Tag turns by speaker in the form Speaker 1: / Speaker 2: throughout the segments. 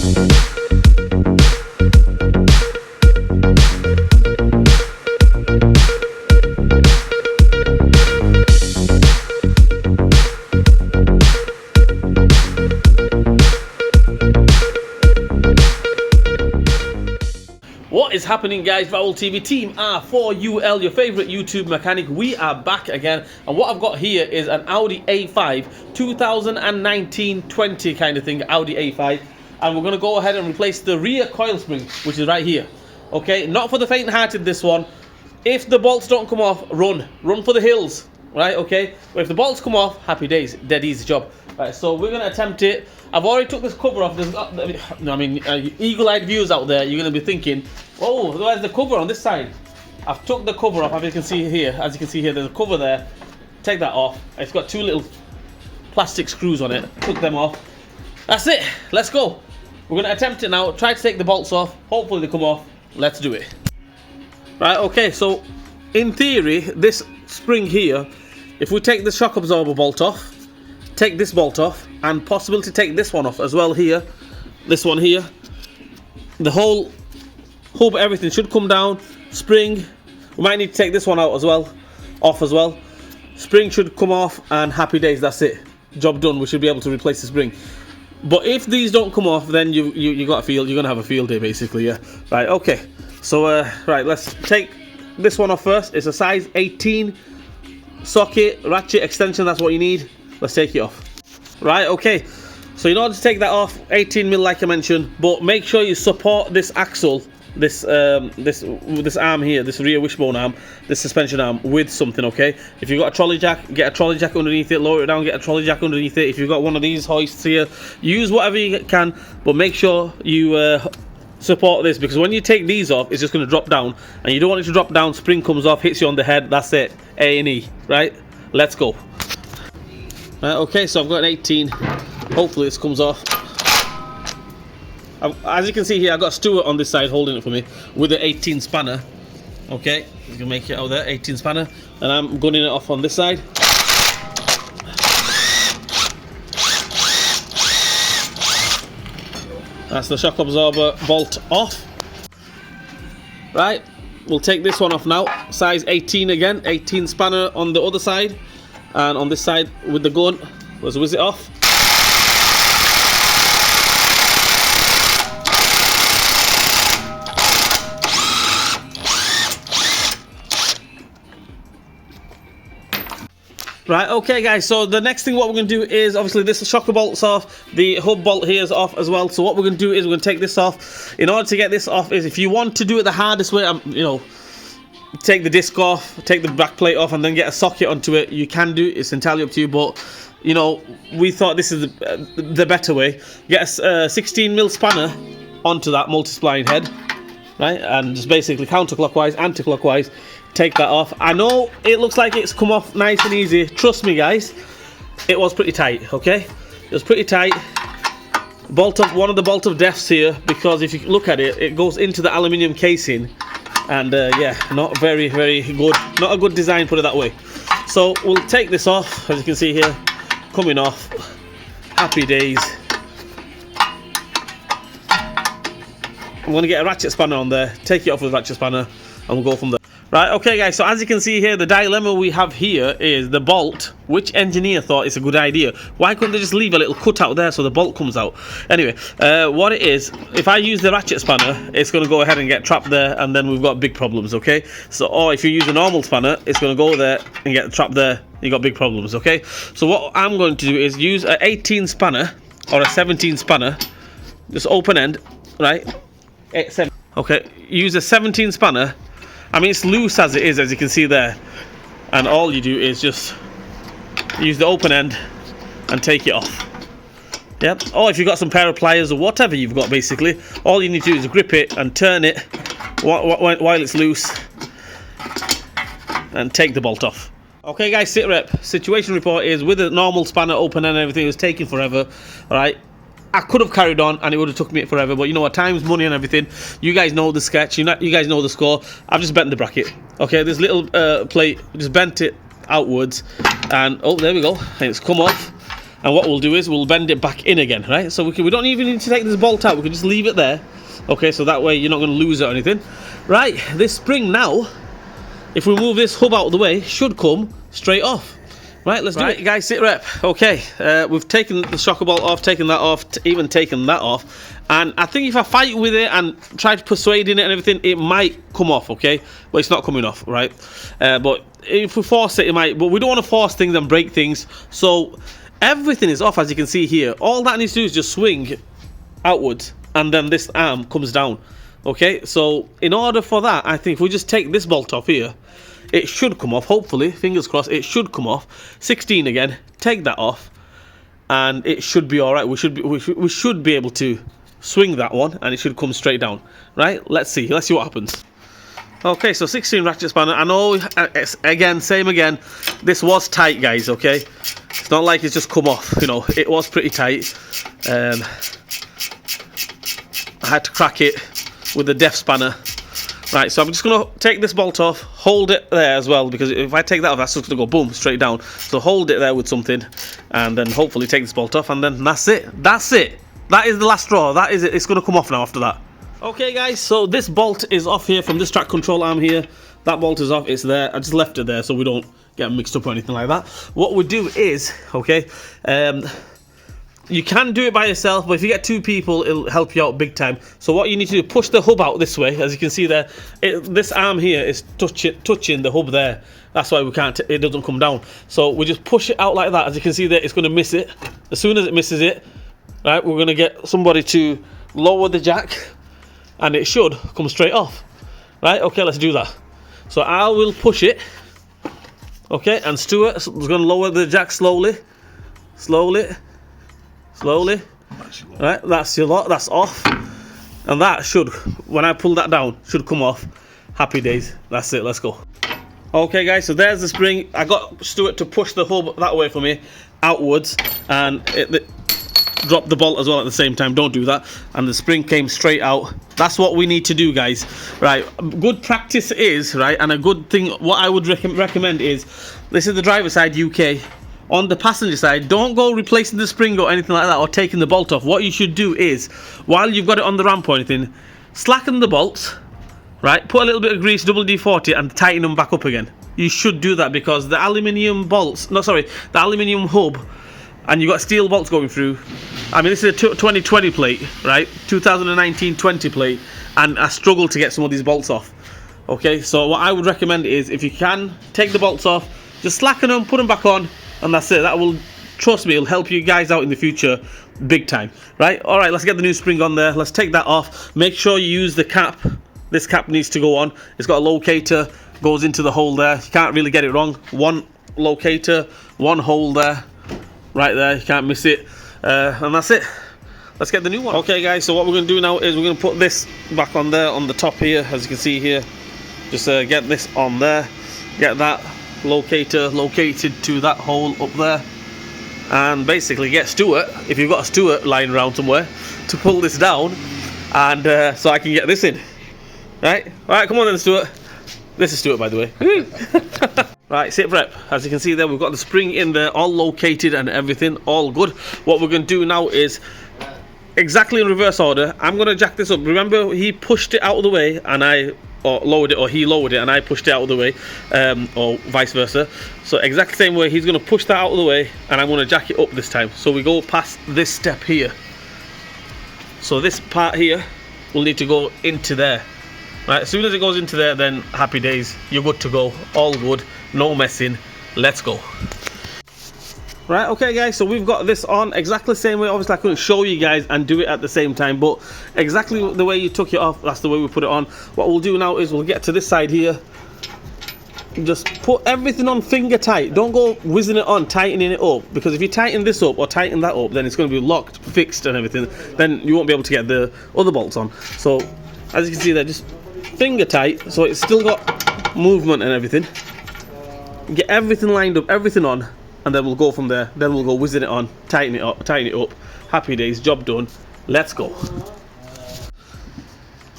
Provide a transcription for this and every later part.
Speaker 1: What is happening, guys? Raul TV Team R4UL, your favorite YouTube mechanic. We are back again, and what I've got here is an Audi A5 2019-20 kind of thing, Audi A5, and we're going to go ahead and replace the rear coil spring, which is right here. Okay, not for the faint-hearted, this one. If the bolts don't come off, run for the hills, right? Okay, but if the bolts come off, happy days, dead easy job. Right, so we're going to attempt it. I've already took this cover off. Eagle-eyed viewers out there, you're going to be thinking, oh, where's the cover on this side? I've took the cover off, as you can see here. There's a cover there. Take that off. It's got two little plastic screws on it. Took them off. That's it. Let's go. We're going to attempt it now. Try to take the bolts off. Hopefully they come off. Let's do it. Right, okay, so in theory, this spring here, if we take the shock absorber bolt off, take this bolt off, and possibly to take this one off as well here, this one here, the whole hub, everything should come down. Spring, we might need to take this one out as well, off as well. Spring should come off, and happy days, that's it. Job done. We should be able to replace the spring. But if these don't come off, then you got a field. You're gonna have a field day basically, yeah. Right, okay. So right, let's take this one off first. It's a size 18 socket, ratchet, extension. That's what you need. Let's take it off. Right, okay. So in order to take that off, 18mm like I mentioned, but make sure you support this axle, this arm here, this rear wishbone arm, this suspension arm with something, okay? If you've got a trolley jack, get a trolley jack underneath it, lower it down, get a trolley jack underneath it. If you've got one of these hoists here, use whatever you can, but make sure you support this, because when you take these off, it's just going to drop down, and you don't want it to drop down. Spring comes off, hits you on the head, that's it. A&E, right? Let's go. Okay, so I've got an 18. Hopefully this comes off. As you can see here, I've got a steward on this side holding it for me with an 18 spanner. Okay, you can make it out there, 18 spanner. And I'm gunning it off on this side. That's the shock absorber bolt off. Right, we'll take this one off now. Size 18 again, 18 spanner on the other side. And on this side with the gun, let's whiz it off. Right, okay guys, so the next thing what we're going to do is, obviously this shocker bolt's off, the hub bolt here is off as well, so what we're going to do is we're going to take this off. In order to get this off, is if you want to do it the hardest way, take the disc off, take the back plate off, and then get a socket onto it, you can do it, it's entirely up to you, but we thought this is the better way. Get a 16mm spanner onto that multi-spline head, right, and just basically counterclockwise, anti-clockwise, take that off. I know it looks like it's come off nice and easy. Trust me guys, it was pretty tight, okay? It was pretty tight. One of the bolt of deaths here, because if you look at it, it goes into the aluminium casing, and yeah, not very good, not a good design, put it that way. So we'll take this off, as you can see here, coming off. Happy days. I'm going to get a ratchet spanner on there, take it off with a ratchet spanner, and we'll go from there. Right, okay guys, so as you can see here, the dilemma we have here is the bolt. Which engineer thought it's a good idea? Why couldn't they just leave a little cutout there so the bolt comes out? Anyway, what it is, if I use the ratchet spanner, it's going to go ahead and get trapped there, and then we've got big problems, okay? So, or if you use a normal spanner, it's going to go there and get trapped there, you got big problems, okay? So what I'm going to do is use an 18 spanner, or a 17 spanner, just open end, right? Okay, use a 17 spanner. I mean, it's loose as it is, as you can see there, and all you do is just use the open end and take it off. Yep. Or if you've got some pair of pliers or whatever you've got, basically, all you need to do is grip it and turn it while it's loose and take the bolt off. Okay guys, sit rep. Situation report is, with a normal spanner open and everything, it was taking forever. Alright, I could have carried on and it would have took me forever, but you know what, time's money and everything. You guys know the sketch, you guys know the score. I've just bent the bracket. Okay, this little plate, just bent it outwards, and oh, there we go, and it's come off. And what we'll do is we'll bend it back in again, right? So we don't even need to take this bolt out. We can just leave it there. Okay, so that way you're not going to lose it or anything. Right, this spring now, if we move this hub out of the way, should come straight off. Right, let's do it. Guys, sit rep. Okay, we've taken the shocker bolt off, taken that off, even taken that off. And I think if I fight with it and try to persuade in it and everything, it might come off, okay? But it's not coming off, right? But if we force it, it might. But we don't want to force things and break things. So everything is off, as you can see here. All that needs to do is just swing outwards, and then this arm comes down. Okay, so in order for that, I think if we just take this bolt off here, it should come off, hopefully, fingers crossed, it should come off. 16 again, take that off, and it should be alright. We should be able to swing that one, and it should come straight down. Right, let's see what happens. Okay, so 16 ratchet spanner. I know, again, same again, this was tight, guys, okay? It's not like it's just come off, you know, it was pretty tight. I had to crack it with the def spanner. Right, so I'm just going to take this bolt off, hold it there as well, because if I take that off, that's just going to go boom, straight down. So hold it there with something, and then hopefully take this bolt off, and then that's it. That's it. That is the last straw. That is it. It's going to come off now after that. Okay, guys, so this bolt is off here from this track control arm here. That bolt is off. It's there. I just left it there so we don't get mixed up or anything like that. What we do is, okay, you can do it by yourself, but if you get two people, it'll help you out big time. So what you need to do, push the hub out this way. As you can see there, this arm here is touching the hub there. That's why we can't, it doesn't come down. So we just push it out like that. As you can see there, it's going to miss it. As soon as it misses it, right, we're going to get somebody to lower the jack, and it should come straight off. Right, okay, let's do that. So I will push it, okay, and Stuart's going to lower the jack slowly. Right, that's your lot, that's off, and that should, when I pull that down, should come off. Happy days. That's it, let's go. Okay, guys, so there's the spring. I got Stuart to push the hub that way for me, outwards, and it dropped the bolt as well at the same time. Don't do that. And the spring came straight out. That's what we need to do, guys. Right, good practice is, right, and a good thing, what I would recommend is, this is the driver's side UK. On the passenger side, don't go replacing the spring or anything like that, or taking the bolt off. What you should do is, while you've got it on the ramp or anything, slacken the bolts, right, put a little bit of grease, double D40, and tighten them back up again. You should do that, because the aluminium bolts, the aluminium hub, and you've got steel bolts going through. I mean, this is a 2020 plate, right, 2019 20 plate, and I struggle to get some of these bolts off. Okay, so what I would recommend is, if you can, take the bolts off, just slacken them, put them back on, and that's it. That will, trust me, it'll help you guys out in the future big time. Right, alright, let's get the new spring on there. Let's take that off. Make sure you use the cap. This cap needs to go on. It's got a locator, goes into the hole there. You can't really get it wrong. One locator, one hole there, right there, you can't miss it. And that's it. Let's get the new one. Okay, guys, so what we're going to do now is we're going to put this back on there, on the top here, as you can see here. Just get this on there, get that locator located to that hole up there, and basically get Stuart, if you've got a Stuart lying around somewhere, to pull this down, and so I can get this in. Right, come on then, Stuart. This is Stuart, by the way. Right, sit rep. As you can see there, we've got the spring in there, all located and everything, all good. What we're going to do now is, exactly in reverse order, I'm going to jack this up. Remember, he pushed it out of the way, and lowered it, or he lowered it and I pushed it out of the way, or vice versa. So exactly the same way, he's going to push that out of the way, and I'm going to jack it up this time. So we go past this step here. So this part here will need to go into there. Right, as soon as it goes into there, then happy days, you're good to go, all good, no messing, let's go. Right, okay guys, so we've got this on exactly the same way. Obviously I couldn't show you guys and do it at the same time, but exactly the way you took it off, that's the way we put it on. What we'll do now is we'll get to this side here, just put everything on finger tight. Don't go whizzing it on, tightening it up, because if you tighten this up or tighten that up, then it's going to be locked, fixed and everything, then you won't be able to get the other bolts on. So as you can see there, just finger tight, so it's still got movement and everything. Get everything lined up, everything on, and then we'll go from there. Then we'll go whizzing it on, tighten it up. Happy days, job done. Let's go.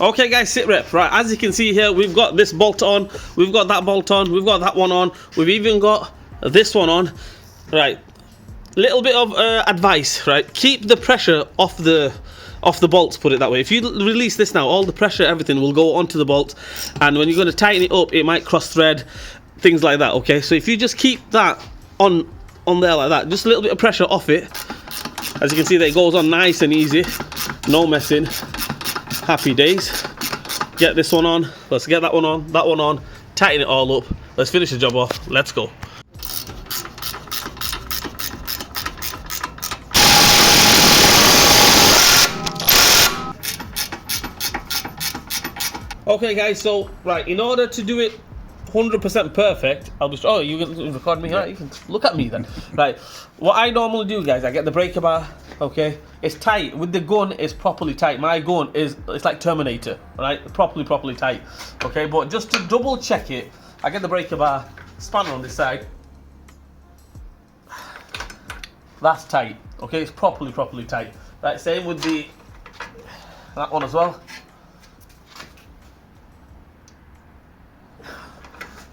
Speaker 1: Okay guys, sit rep. Right, as you can see here, we've got this bolt on, we've got that bolt on, we've got that one on, we've even got this one on. Right, little bit of advice, right? Keep the pressure off the bolts, put it that way. If you release this now, all the pressure, everything will go onto the bolt, and when you're going to tighten it up, it might cross thread, things like that. Okay, so if you just keep that on there like that, just a little bit of pressure off it, as you can see that it goes on nice and easy, no messing. Happy days. Get this one on, let's get that one on, tighten it all up, let's finish the job off, let's go. Okay guys, so right, in order to do it 100% perfect, I'll just, oh, you can record me, right? You can look at me then. Right, what I normally do, guys, I get the breaker bar, okay? It's tight, with the gun, it's properly tight. My gun it's like Terminator, right? Properly tight, okay? But just to double check it, I get the breaker bar, spanner on this side. That's tight, okay? It's properly tight. Right, same with that one as well.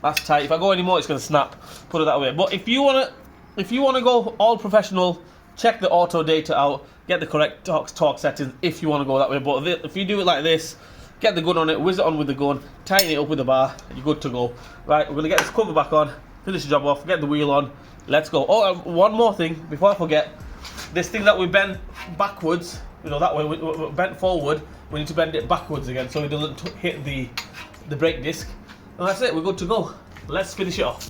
Speaker 1: That's tight. If I go any more, it's going to snap. Put it that way. But if you wanna go all professional, check the auto data out. Get the correct torque settings if you want to go that way. But if you do it like this, get the gun on it, whiz it on with the gun, tighten it up with the bar, you're good to go. Right, we're going to get this cover back on, finish the job off, get the wheel on. Let's go. Oh, one more thing before I forget. This thing that we bend backwards, you know, that way we bent forward. We need to bend it backwards again so it doesn't hit the brake disc. And that's it, we're good to go. Let's finish it off.